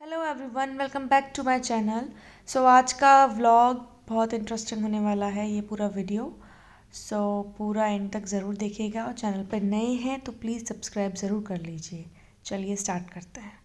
Hello everyone, welcome back to my channel. आज का vlog बहुत इंटरेस्टिंग होने वाला है, ये पूरा वीडियो। पूरा एंड तक ज़रूर देखिएगा और चैनल पर नए हैं तो प्लीज़ सब्सक्राइब ज़रूर कर लीजिए। चलिए स्टार्ट करते हैं।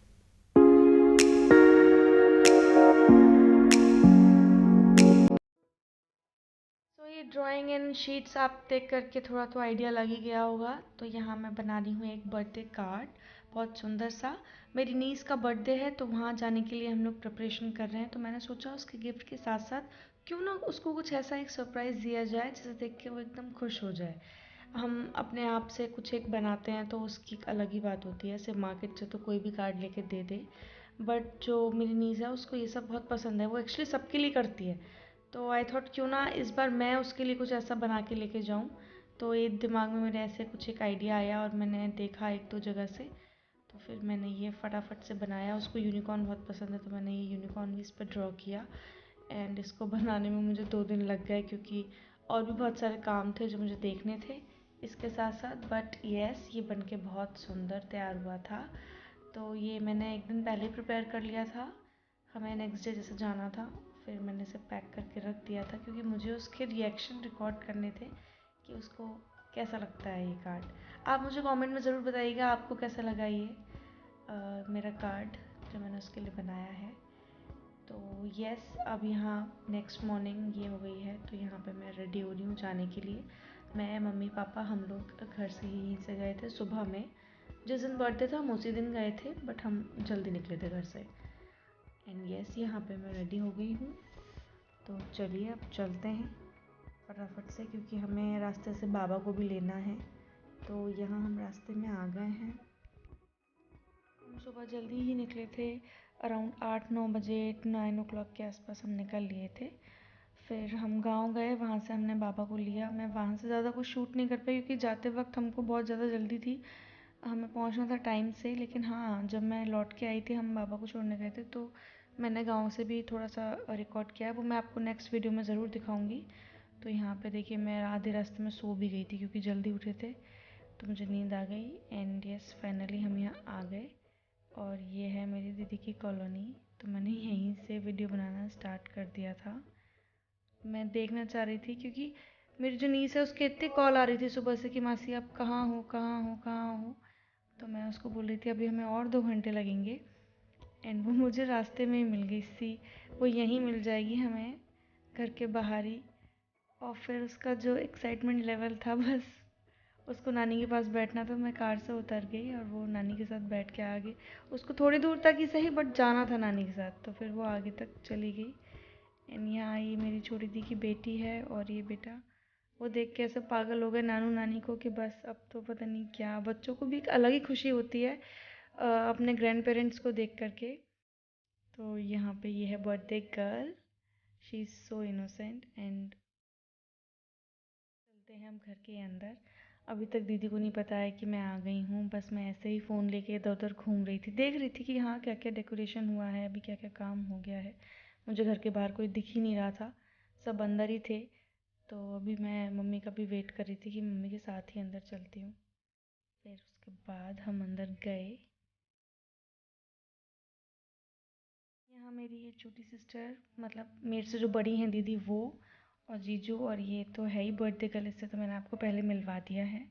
ये ड्राइंग एंड शीट्स आप देख करके थोड़ा तो आइडिया लग ही गया होगा। तो यहाँ मैं बना रही हूँ एक बर्थडे कार्ड, बहुत सुंदर सा। मेरी नीस का बर्थडे है तो वहाँ जाने के लिए हम लोग प्रिपरेशन कर रहे हैं। तो मैंने सोचा उसके गिफ्ट के साथ साथ क्यों ना उसको कुछ ऐसा एक सरप्राइज़ दिया जाए जिसे देख के वो एकदम खुश हो जाए। हम अपने आप से कुछ एक बनाते हैं तो उसकी एक अलग ही बात होती है। सिर्फ मार्केट से तो कोई भी कार्ड लेके दे दे, बट जो मेरी नीज़ है उसको ये सब बहुत पसंद है। वो एक्चुअली सबके लिए करती है। तो आई थॉट क्यों ना इस बार मैं उसके लिए कुछ ऐसा बना के लेके जाऊँ। तो ये दिमाग में मेरे ऐसे कुछ एक आइडिया आया और मैंने देखा एक दो जगह से, तो फिर मैंने ये फटाफट से बनाया। उसको यूनिकॉर्न बहुत पसंद है तो मैंने ये यूनिकॉर्न भी इस पर ड्रॉ किया। एंड इसको बनाने में मुझे 2 दिन लग गए क्योंकि और भी बहुत सारे काम थे जो मुझे देखने थे इसके साथ साथ। बट येस, ये बनके बहुत सुंदर तैयार हुआ था। तो ये मैंने एक दिन पहले प्रिपेयर कर लिया था, हमें नेक्स्ट डे जैसे जाना था। फिर मैंने इसे पैक करके रख दिया था क्योंकि मुझे उसके रिएक्शन रिकॉर्ड करने थे कि उसको कैसा लगता है ये कार्ड। आप मुझे कमेंट में ज़रूर बताइएगा आपको कैसा लगा ये मेरा कार्ड जो मैंने उसके लिए बनाया है। तो यस, अब यहाँ नेक्स्ट मॉर्निंग ये हो गई है तो यहाँ पे मैं रेडी हो रही हूँ जाने के लिए। मैं, मम्मी, पापा, हम लोग घर से यहीं से गए थे सुबह में। जिस दिन बर्थडे था हम उसी दिन गए थे, बट हम जल्दी निकले थे घर से। एंड यस, यहाँ पे मैं रेडी हो गई हूँ। तो चलिए अब चलते हैं फटाफट से क्योंकि हमें रास्ते से बाबा को भी लेना है। तो यहाँ हम रास्ते में आ गए हैं। हम सुबह जल्दी ही निकले थे, अराउंड 8-9 बजे, 9 o'clock के आसपास हम निकल लिए थे। फिर हम गांव गए, वहाँ से हमने बाबा को लिया। मैं वहाँ से ज़्यादा कुछ शूट नहीं कर पाई क्योंकि जाते वक्त हमको बहुत ज़्यादा जल्दी थी, हमें पहुँचना था टाइम से। लेकिन हाँ, जब मैं लौट के आई थी, हम बाबा को छोड़ने गए थे, तो मैंने गांव से भी थोड़ा सा रिकॉर्ड किया है, वो मैं आपको नेक्स्ट वीडियो में ज़रूर दिखाऊंगी। तो यहाँ पे देखिए मैं आधे रास्ते में सो भी गई थी क्योंकि जल्दी उठे थे तो मुझे नींद आ गई। एंड यस, फाइनली हम यहाँ आ गए और ये है मेरी दीदी की कॉलोनी। तो मैंने यहीं से वीडियो बनाना स्टार्ट कर दिया था। मैं देखना चाह रही थी क्योंकि मेरी जो नीस है उसके इतने कॉल आ रही थी सुबह से कि मासी आप कहाँ हो, कहाँ हो, कहाँ हो। तो मैं उसको बोल रही थी अभी हमें और 2 घंटे लगेंगे। एंड वो मुझे रास्ते में ही मिल गई सी, वो यहीं मिल जाएगी हमें घर के बाहर ही। और फिर उसका जो एक्साइटमेंट लेवल था, बस उसको नानी के पास बैठना था। मैं कार से उतर गई और वो नानी के साथ बैठ के आ गई। उसको थोड़ी दूर तक ही सही बट जाना था नानी के साथ, तो फिर वो आगे तक चली गई। एंड यहाँ ये मेरी छोटी दी की बेटी है और ये बेटा, वो देख के ऐसे पागल हो गए नानू नानी को कि बस अब तो पता नहीं क्या। बच्चों को भी एक अलग ही खुशी होती है अपने ग्रैंड पेरेंट्स को देख करके। तो यहाँ पे ये है birthday girl, she is so innocent. And चलते हैं हम घर के अंदर। अभी तक दीदी को नहीं पता है कि मैं आ गई हूँ, बस मैं ऐसे ही फ़ोन लेके इधर उधर घूम रही थी, देख रही थी कि हाँ क्या क्या डेकोरेशन हुआ है, अभी क्या क्या काम हो गया है। मुझे घर के बाहर कोई दिख ही नहीं रहा था, सब अंदर ही थे। तो अभी मैं मम्मी का भी वेट कर रही थी कि मम्मी के साथ ही अंदर चलती हूँ। फिर उसके बाद हम अंदर गए। यहाँ मेरी ये छोटी सिस्टर, मतलब मेरे से जो बड़ी हैं दीदी, वो और जीजू, और ये तो है ही बर्थडे गर्ल, इससे तो मैंने आपको पहले मिलवा दिया है।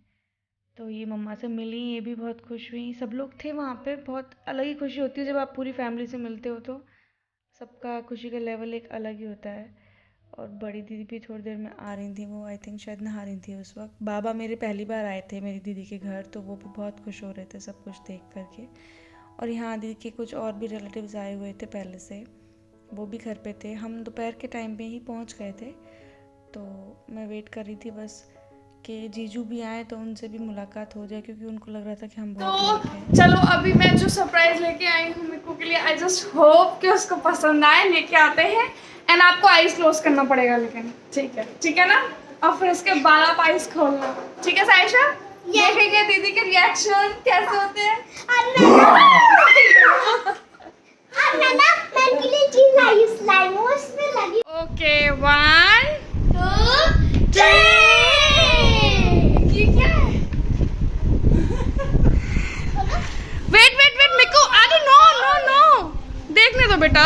तो ये मम्मा से मिली, ये भी बहुत खुश हुई। सब लोग थे वहाँ पे, बहुत अलग ही खुशी होती है जब आप पूरी फैमिली से मिलते हो तो सबका खुशी का लेवल एक अलग ही होता है। और बड़ी दीदी भी थोड़ी देर में आ रही थी, वो आई थिंक शायद नहा रही थी उस वक्त। बाबा मेरे पहली बार आए थे मेरी दीदी के घर, तो वो भी बहुत खुश हो रहे थे सब कुछ देख करके। और यहाँ दीदी के कुछ और भी रिलेटिव्स आए हुए थे पहले से, वो भी घर पे थे। हम दोपहर के टाइम पे ही पहुँच गए थे। तो मैं वेट कर रही थी बस कि जीजू भी आए तो उनसे भी मुलाकात हो जाए क्योंकि उनको लग रहा था कि हम बहुत लेट हैं। चलो अभी मैं जो सरप्राइज लेके आई हूँ मिक्कू के लिए, आई जस्ट होप कि उसको पसंद आए। लेके आते हैं एंड आपको आईज क्लोज करना पड़ेगा, लेकिन ठीक है ना। और फिर उसके बाद आप आईज खोलना, ठीक है साइशा? देखेंगे दीदी के रिएक्शन कैसे होते हैं। ओके, 1 2 3। ये क्या है? वेट वेट वेट मिक्कू, अरे नो नो नो, बेटा।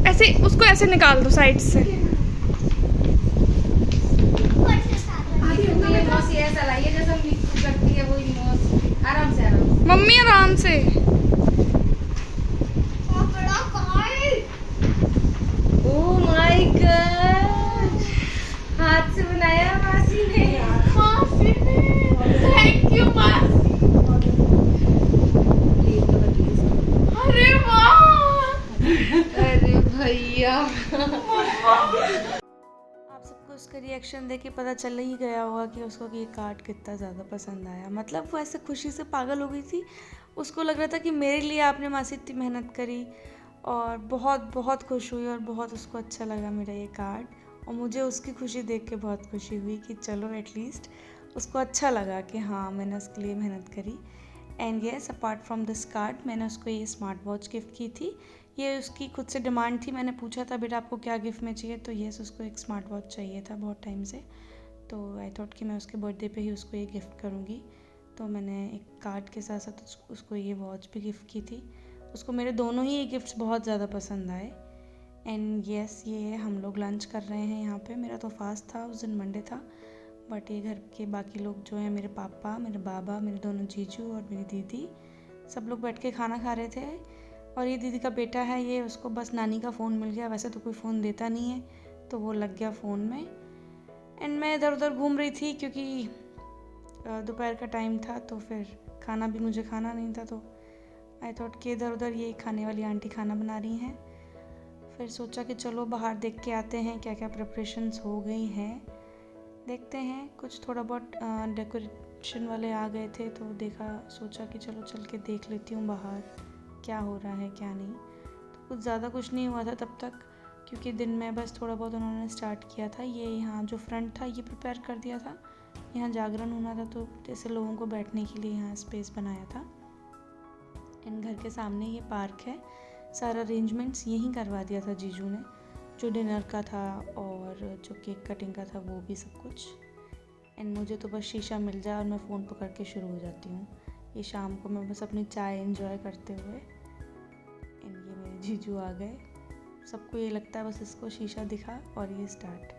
ऐसे उसको ऐसे निकाल दो साइड से। ऐसा लाइए जैसे हम करती है वो इमोज। आराम से आराम से। मम्मी आराम से। ओह माय गॉड, हाथ से बनाया मासी ने। थैंक यू मासी। अरे वाह, अरे भैया, आप सबको उसका रिएक्शन देख के पता चल ही गया होगा कि उसको ये कार्ड कितना ज़्यादा पसंद आया। मतलब वो ऐसे खुशी से पागल हो गई थी। उसको लग रहा था कि मेरे लिए आपने मासी इतनी मेहनत करी, और बहुत बहुत खुश हुई और बहुत उसको अच्छा लगा मेरा ये कार्ड। और मुझे उसकी खुशी देख के बहुत खुशी हुई कि चलो एटलीस्ट उसको अच्छा लगा कि हाँ मैंने उसके लिए मेहनत करी। And yes, apart from this card मैंने उसको ये स्मार्ट वॉच गिफ्ट की थी। ये उसकी खुद से डिमांड थी। मैंने पूछा था बेटा आपको क्या गिफ्ट में चाहिए, तो येस उसको एक स्मार्ट वॉच चाहिए था बहुत टाइम से। तो आई थॉट कि मैं उसके बर्थडे पे ही उसको ये गिफ्ट करूँगी। तो मैंने एक कार्ड के साथ साथ उसको ये वॉच भी गिफ्ट की थी। उसको मेरे दोनों ही ये गिफ्ट्स बहुत ज़्यादा पसंद आए। एंड येस, ये हम लोग लंच कर रहे हैं यहाँ पे। मेरा तो फास्ट था, उस दिन मंडे था, बट ये घर के बाकी लोग जो हैं, मेरे पापा, मेरे बाबा, मेरे दोनों जीजू और मेरी दीदी, सब लोग बैठ के खाना खा रहे थे। और ये दीदी का बेटा है, ये उसको बस नानी का फ़ोन मिल गया। वैसे तो कोई फ़ोन देता नहीं है, तो वो लग गया फ़ोन में। एंड मैं इधर उधर घूम रही थी क्योंकि दोपहर का टाइम था, तो फिर खाना भी मुझे खाना नहीं था। तो आई थॉट कि इधर उधर ये खाने वाली आंटी खाना बना रही हैं। फिर सोचा कि चलो बाहर देख के आते हैं क्या क्या प्रिपरेशंस हो गई हैं, देखते हैं। कुछ थोड़ा बहुत डेकोरेशन वाले आ गए थे, तो देखा, सोचा कि चलो चल के देख लेती हूँ बाहर क्या हो रहा है क्या नहीं। तो कुछ ज़्यादा कुछ नहीं हुआ था तब तक, क्योंकि दिन में बस थोड़ा बहुत उन्होंने स्टार्ट किया था। ये यहाँ जो फ्रंट था ये प्रिपेयर कर दिया था। यहाँ जागरण होना था, तो जैसे लोगों को बैठने के लिए यहाँ स्पेस बनाया था। एंड घर के सामने ये पार्क है। सारा अरेंजमेंट्स यहीं करवा दिया था जीजू ने, जो डिनर का था और जो केक कटिंग का था वो भी सब कुछ। एंड मुझे तो बस शीशा मिल जाए और मैं फ़ोन पकड़ के शुरू हो जाती हूँ। ये शाम को मैं बस अपनी चाय एंजॉय करते हुए। एंड ये मेरे जीजू आ गए। सबको ये लगता है बस इसको शीशा दिखा और ये स्टार्ट।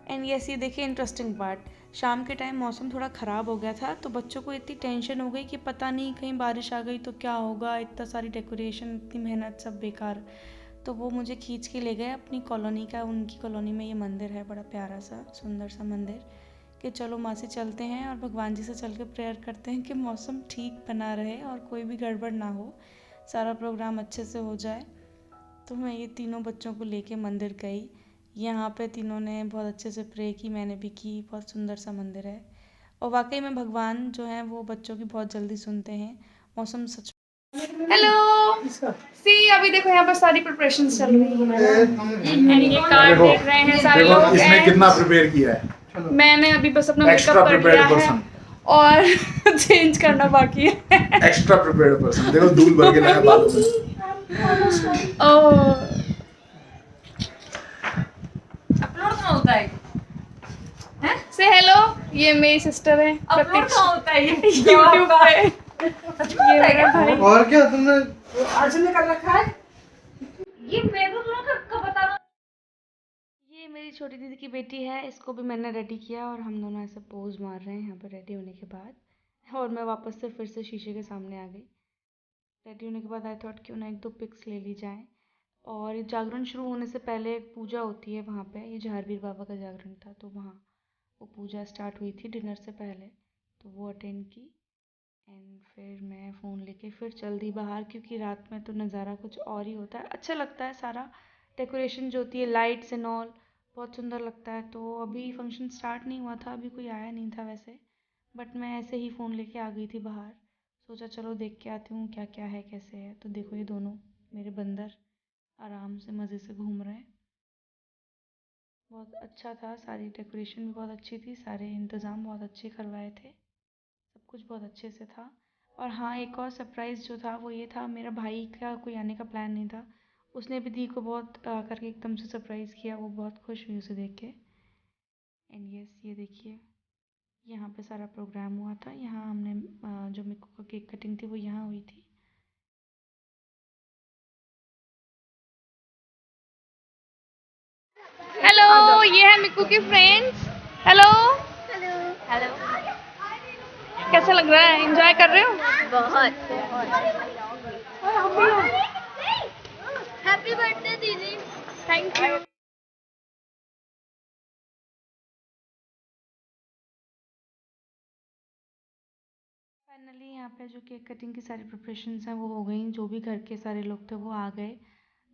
एंड यस, ये देखिए इंटरेस्टिंग पार्ट, शाम के टाइम मौसम थोड़ा ख़राब हो गया था, तो बच्चों को इतनी टेंशन हो गई कि पता नहीं कहीं बारिश आ गई तो क्या होगा, इतना सारी डेकोरेशन, इतनी मेहनत सब बेकार। तो वो मुझे खींच के ले गए अपनी कॉलोनी का। उनकी कॉलोनी में ये मंदिर है, बड़ा प्यारा सा सुंदर सा मंदिर, कि चलो मासी चलते हैं और भगवान जी से चल के प्रेयर करते हैं कि मौसम ठीक बना रहे और कोई भी गड़बड़ ना हो, सारा प्रोग्राम अच्छे से हो जाए। तो मैं ये तीनों बच्चों को लेके मंदिर गई। यहाँ पे तीनों ने बहुत अच्छे से प्रे की, मैंने भी की। बहुत सुंदर सा मंदिर है, और वाकई में भगवान जो हैं वो बच्चों की बहुत जल्दी सुनते हैं। मौसम सच। हेलो सी, अभी देखो यहाँ पर सारी प्रिपरेशंस चल रही है। एंड ये कार्ड देख रहे हैं सारे लोग। इसने कितना प्रिपेयर किया है। मैंने अभी बस अपना मेकअप एक्स्ट्रा कर प्रिपेयर्ड लिया है पर्सन, और चेंज करना बाकी है। Extra prepared person. देखो धूल भर के लाया बालों में। ओह, अपलोड कहाँ होता है? से हेलो, ये मेरी सिस्टर है अपलोड प्रतीक्षा, कहाँ होता है ये? यूट्यूब पे। सच में ये होता है मेरा क्या? भाई। और क्या तुमने आज निकल रखा है ये, मेरे को थोड़ा कब बताना। ये मेरी छोटी दीदी की बेटी है, इसको भी मैंने रेडी किया और हम दोनों ऐसे पोज मार रहे हैं यहाँ पर रेडी होने के बाद। और मैं वापस से फिर से शीशे के सामने आ गई। रेडी होने के बाद आई थॉट क्यों ना एक दो पिक्स ले ली जाएं। और ये जागरण शुरू होने से पहले एक पूजा होती है वहाँ पे, ये झारवीर बाबा का जागरण था, तो वहाँ वो पूजा स्टार्ट हुई थी डिनर से पहले, तो वो अटेंड की। एंड फिर मैं फ़ोन लेके फिर चल दी बाहर, क्योंकि रात में तो नज़ारा कुछ और ही होता है, अच्छा लगता है। सारा डेकोरेशन जो होती है, लाइट्स एंड ऑल, बहुत सुंदर लगता है। तो अभी फंक्शन स्टार्ट नहीं हुआ था, अभी कोई आया नहीं था वैसे, बट मैं ऐसे ही फ़ोन लेके आ गई थी बाहर। सोचा चलो देख के आती हूँ क्या क्या है कैसे है। तो देखो ये दोनों मेरे बंदर आराम से मज़े से घूम रहे हैं। बहुत अच्छा था, सारी डेकोरेशन भी बहुत अच्छी थी, सारे इंतज़ाम बहुत अच्छे करवाए थे, सब कुछ बहुत अच्छे से था। और हाँ, एक और सरप्राइज़ जो था वो ये था, मेरा भाई का कोई आने का प्लान नहीं था, उसने भी दी को बहुत करके एकदम से सरप्राइज़ किया। वो बहुत खुश हुई उसे देख के। एंड यस, ये देखिए, यहाँ पे सारा प्रोग्राम हुआ था। यहाँ हमने जो मिक्कू का केक कटिंग थी वो यहाँ हुई थी। हेलो, ये है मिक्कू की फ्रेंड्स। Hello hello. कैसा लग रहा है? एंजॉय कर रहे हो? बहुत हैप्पी बर्थडे दीदी। Thank you. फाइनली यहाँ पे जो केक कटिंग की सारी प्रिपरेशंस हैं वो हो गई। जो भी घर के सारे लोग थे वो आ गए।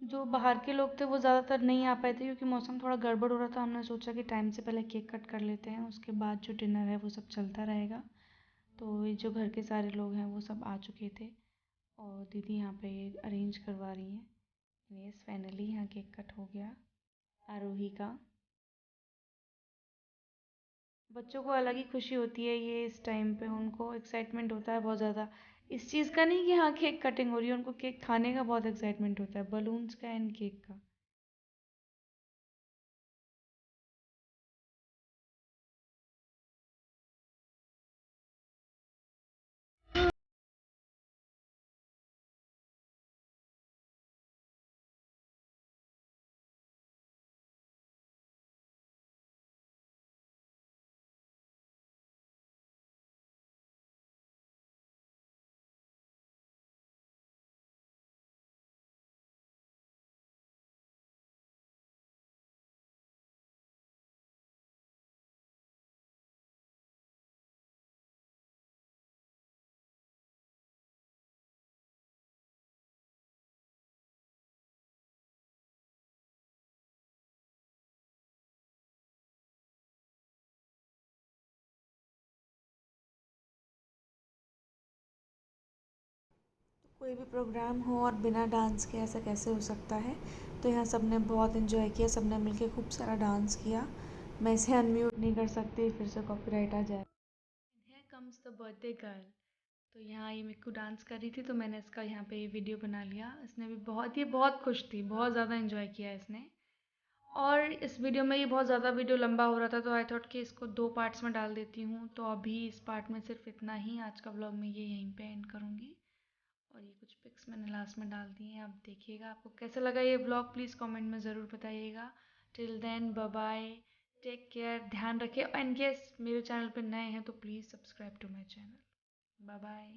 जो बाहर के लोग थे वो ज़्यादातर नहीं आ पाए थे क्योंकि मौसम थोड़ा गड़बड़ हो रहा था। हमने सोचा कि टाइम से पहले केक कट कर लेते हैं, उसके बाद जो डिनर है वो सब चलता रहेगा। तो ये जो घर के सारे लोग हैं वो सब आ चुके थे और दीदी यहाँ पे अरेंज करवा रही हैं। यस, फाइनली यहाँ केक कट हो गया आरोही का। बच्चों को अलग ही खुशी होती है ये इस टाइम पे, उनको एक्साइटमेंट होता है बहुत ज़्यादा। इस चीज़ का नहीं कि हाँ केक कटिंग हो रही है, उनको केक खाने का बहुत एक्साइटमेंट होता है, बलून्स का एंड केक का। कोई भी प्रोग्राम हो और बिना डांस के ऐसा कैसे हो सकता है। तो यहाँ सब ने बहुत इन्जॉय किया, सब ने मिलके खूब सारा डांस किया। मैं इसे अनम्यूट नहीं कर सकती, फिर से कॉपीराइट आ जाए। Here comes the birthday girl. तो यहाँ ये मिक्कू डांस कर रही थी तो मैंने इसका यहाँ पे ये वीडियो बना लिया। इसने भी बहुत, ये बहुत खुश थी, बहुत ज़्यादा इन्जॉय किया इसने। और इस वीडियो में ये बहुत ज़्यादा वीडियो लंबा हो रहा था तो आई थॉट कि इसको 2 पार्ट्स में डाल देती हूँ। तो अभी इस पार्ट में सिर्फ इतना ही, आज का व्लॉग मैं ये यहीं पे एंड करूँगी। और ये कुछ पिक्स मैंने लास्ट में डाल दी हैं, आप देखिएगा। आपको कैसा लगा ये व्लॉग प्लीज़ कमेंट में ज़रूर बताइएगा। Till then bye bye, take care, ध्यान रखिए। एंड यस, मेरे चैनल पे नए हैं तो please subscribe to my channel. Bye bye.